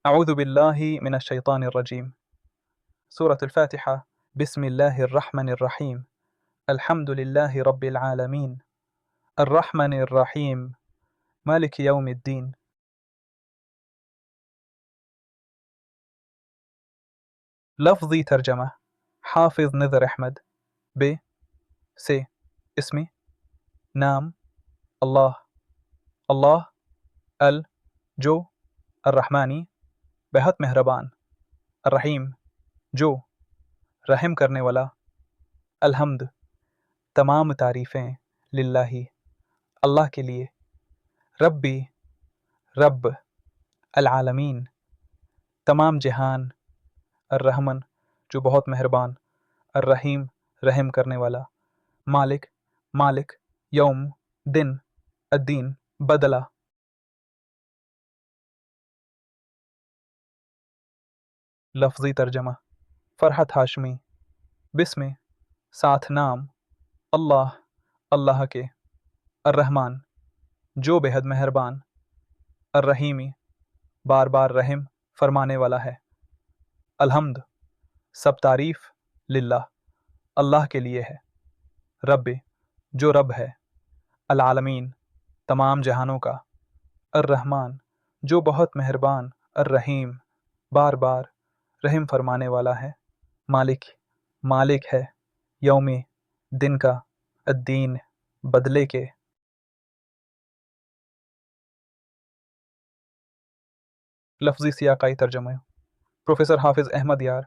أعوذ بالله من الشيطان الرجيم. سورة الفاتحة. بسم الله الرحمن الرحيم. الحمد لله رب العالمين الرحمن الرحيم مالك يوم الدين. لفظي ترجمة حافظ نذر أحمد. ب سے اسمی نام اللہ اللہ ال جو الرحمانی بہت مہربان الرحیم جو رحم کرنے والا الحمد تمام تعریفیں للہ اللہ کے لیے ربی رب العالمین تمام جہان الرحمن جو بہت مہربان الرحیم رحم کرنے والا مالک مالک یوم دن الدین بدلہ. لفظی ترجمہ فرحت ہاشمی. بسم ساتھ نام اللہ اللہ کے الرحمن جو بے حد مہربان الرحیمی بار بار رحم فرمانے والا ہے الحمد سب تعریف للہ اللہ کے لیے ہے رب جو رب ہے العالمین تمام جہانوں کا الرحمن جو بہت مہربان الرحیم بار بار رحم فرمانے والا ہے مالک مالک ہے یوم دن کا الدین بدلے کے. لفظی سیاقائی ترجمہ پروفیسر حافظ احمد یار.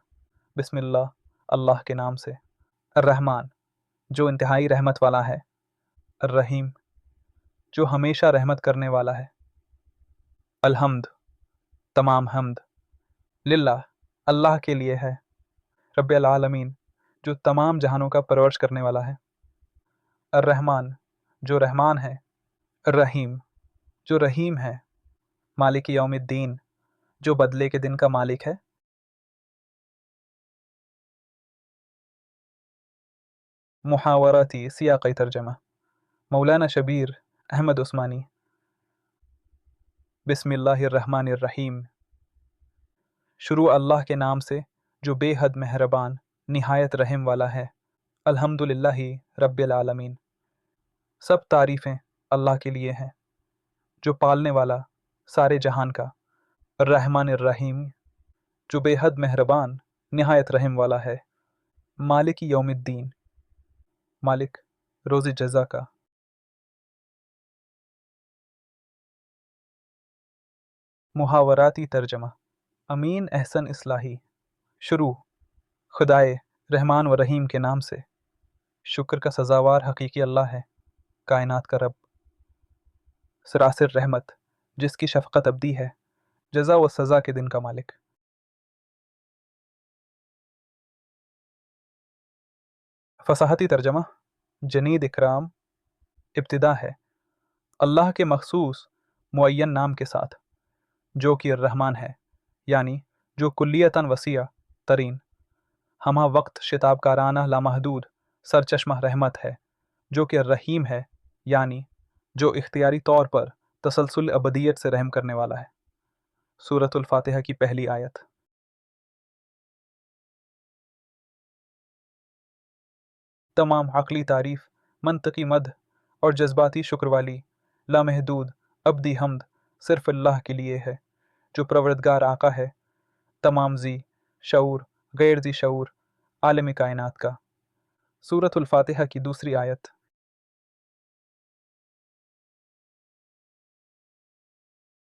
بسم اللہ اللہ کے نام سے. الرحمن جو انتہائی رحمت والا ہے الرحیم جو ہمیشہ رحمت کرنے والا ہے الحمد تمام حمد للہ اللہ کے لیے ہے رب العالمین جو تمام جہانوں کا پرورش کرنے والا ہے الرحمن جو رحمان ہے الرحیم جو رحیم ہے مالک یوم الدین جو بدلے کے دن کا مالک ہے. محاوراتی سیاقی ترجمہ مولانا شبیر احمد عثمانی. بسم اللہ الرحمن الرحیم. شروع اللہ کے نام سے جو بے حد مہربان نہایت رحم والا ہے الحمد للہ رب العالمین سب تعریفیں اللہ کے لیے ہیں جو پالنے والا سارے جہان کا الرحمن الرحیم جو بے حد مہربان نہایت رحم والا ہے مالک یوم الدین مالک روز جزا کا. محاوراتی ترجمہ امین احسن اصلاحی. شروع خدائے رحمان و رحیم کے نام سے شکر کا سزاوار حقیقی اللہ ہے کائنات کا رب سراسر رحمت جس کی شفقت ابدی ہے جزا و سزا کے دن کا مالک. فصاحتی ترجمہ جنید اکرام. ابتدا ہے اللہ کے مخصوص معین نام کے ساتھ جو کہ الرحمن ہے یعنی جو کلیتاً وسیع ترین ہمہ وقت شتاب کارانہ لامحدود سرچشمہ رحمت ہے جو کہ الرحیم ہے یعنی جو اختیاری طور پر تسلسل ابدیت سے رحم کرنے والا ہے. سورۃ الفاتحہ کی پہلی آیت. تمام عقلی تعریف منطقی مدح اور جذباتی شکر والی لامحدود ابدی حمد صرف اللہ کے لیے ہے جو پروردگار آقا ہے تمام ذی شعور غیر ذی شعور عالم کائنات کا. سورۃ الفاتحہ کی دوسری آیت.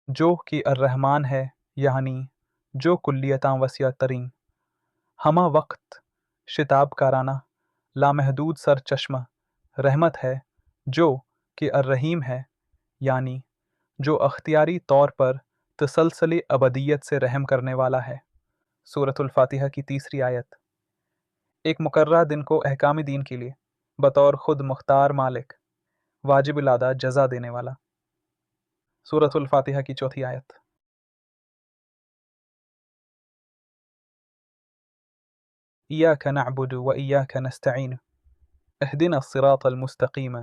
جو کہ الرحمن ہے یعنی جو کلیتاں وسیع ترین ہمہ وقت شتاب کارانہ لامحدود سر چشمہ رحمت ہے جو کہ الرحیم ہے یعنی جو اختیاری طور پر تسلسل ابدیت سے رحم کرنے والا ہے. سورۃ الفاتحہ کی تیسری آیت. ایک مقررہ دن کو احکام دین کے لیے بطور خود مختار مالک واجب الادا جزا دینے والا. سورۃ الفاتحہ کی چوتھی آیت. ایاک نعبد و ایاک نستعین اہدنا الصراط المستقیم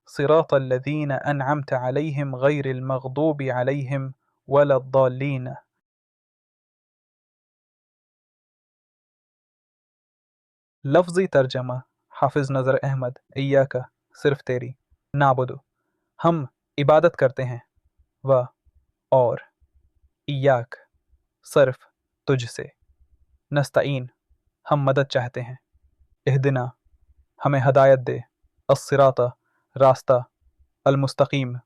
صراط الذین انعمت علیہم غیر المغضوب علیہم ولا الضالین. लफ्ज़ी तर्जमा हाफिज़ नज़र अहमद। इय्याका सिर्फ तेरी, नाबुदु हम इबादत करते हैं, व और इय्याक सिर्फ तुझसे, नस्तईन हम मदद चाहते हैं, इहदिना हमें हदायत दे, अस्सिराता रास्ता, अलमुस्तकीम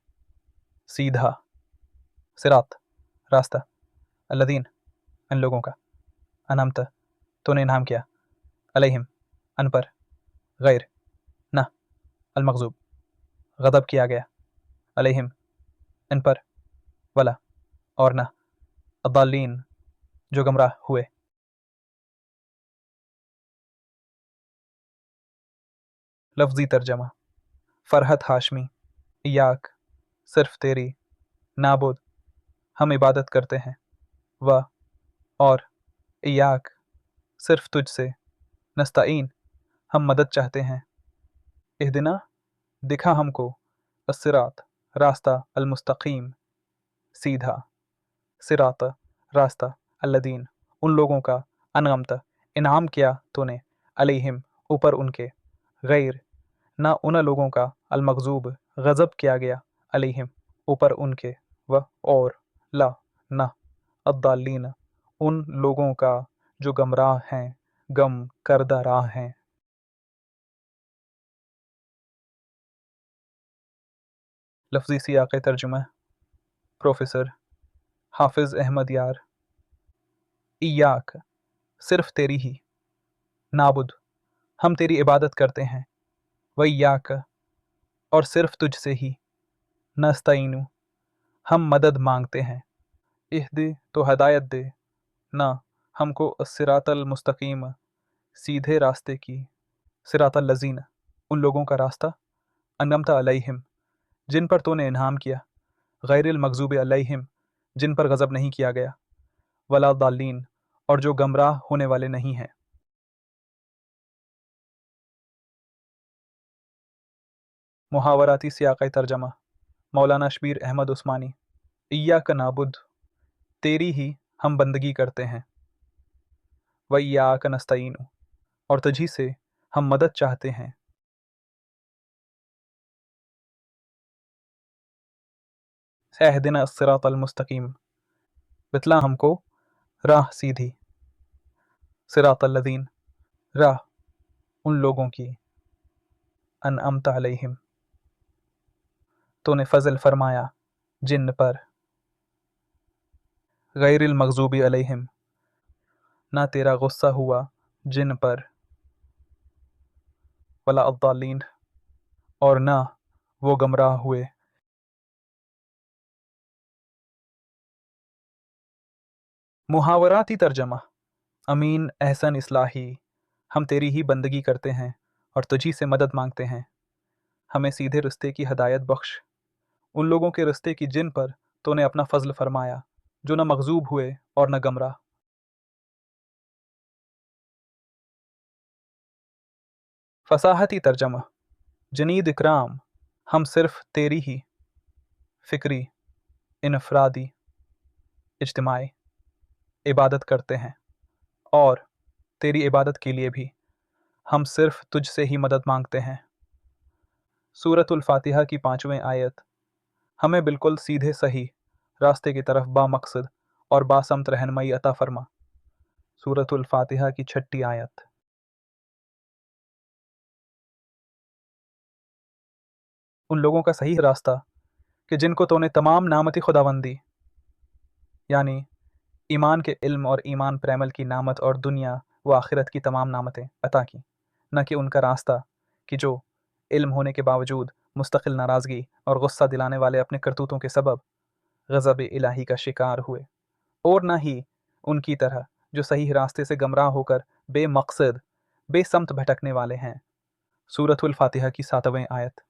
सीधा, सिरात रास्ता, अल्लदीन इन लोगों का, अनमत तूने इनाम किया, अलैहिम अन पर, गैर न, अलमगजूब गदब किया गया, अलैहिम इन पर, वला और न, अद्दालीन जो गमराह हुए। लफ्ज़ी तर्जमा फरहत हाशमी। इय्याक सिर्फ तेरी, नाबुद हम इबादत करते हैं, व और इय्याक सिर्फ तुझसे, नस्तईन हम मदद चाहते हैं, इहदिना दिखा हमको, अस्सिरात रास्ता, अलमुस्तकीम सीधा, सिरात रास्ता, अल्लदीन उन लोगों का, अनअमत इनाम किया तूने, अलैहिम ऊपर उनके, गैर ना उन लोगों का, अलमगजूब गज़ब किया गया, अलैहिम ऊपर उनके, व और ला ना, अद्दालीन उन लोगों का जो गमराह हैं, गम करदा राह हैं। लफ्ज़ी सियाक़ तर्जुमा प्रोफेसर हाफिज़ अहमद यार। इय्याक सिर्फ तेरी ही, नाबुद हम तेरी इबादत करते हैं, व इय्याक और सिर्फ तुझसे ही, नस्तईनु हम मदद मांगते हैं, इहदी तो हदायत दे, ना हमको अस्सिरातल मुस्तकीम सीधे रास्ते की, सिरातल लज़ीन उन लोगों का रास्ता, अनअमत अलैहिम जिन पर तूने इन्हाम किया, गैरिल मगज़ूब अलैहिम जिन पर गज़ब नहीं किया गया, वला दालीन और जो गमराह होने वाले नहीं हैं। मुहावराती सियाक़ तर्जमा मौलाना शबीर अहमद उस्मानी। इय्याक नाबुद तेरी ही हम बंदगी करते हैं, व इय्याक नस्तईन और तुझी से हम मदद चाहते हैं। इहदिना अस्सिरातल मुस्तकीम बतला हमको राह सीधी, सिरातल लज़ीन राह उन लोगों की, अनअमत अलैहिम तूने फजल फरमाया जिन पर, गैरिल मगज़ूबी अलैहिम ना तेरा गुस्सा हुआ जिन पर, वला अद्दालीन और ना वो गमराह हुए। मुहावराती तर्जमा अमीन एहसन इस्लाही हम तेरी ही बंदगी करते हैं और तुझी से मदद मांगते हैं, हमें सीधे रिश्ते की हदायत बख्श, उन लोगों के रिश्ते की जिन पर तूने अपना फजल फरमाया, जो न मगजूब हुए और न गमराह। फसाहती तर्जमा जनीद इकराम हम सिर्फ तेरी ही फ़िक्री, इनफरादी, इज्तिमाई इबादत करते हैं, और तेरी इबादत के लिए भी हम सिर्फ तुझ से ही मदद मांगते हैं। सूरतुल फातिहा की 5वीं आयत हमें बिल्कुल सीधे सही रास्ते की तरफ बामकसद और बासमत रहनुमाई अता फरमा। सूरतुल फातिहा की 6ठी आयत। उन लोगों का सही रास्ता कि जिनको तूने तमाम नामती खुदाबंदी यानी ईमान के इल्म और ईमान पर अमल की नामत और दुनिया व आखिरत की तमाम नामतें अता की, न कि उनका रास्ता कि जो इल्म होने के बावजूद मुस्तकिल नाराज़गी और गुस्सा दिलाने वाले अपने करतूतों के सबब गज़ब इलाही का शिकार हुए, और न ही उनकी तरह जो सही रास्ते से गमराह होकर बेमकसद बेसमत भटकने वाले हैं। सूरतुल फातिहा की 7वीं आयत।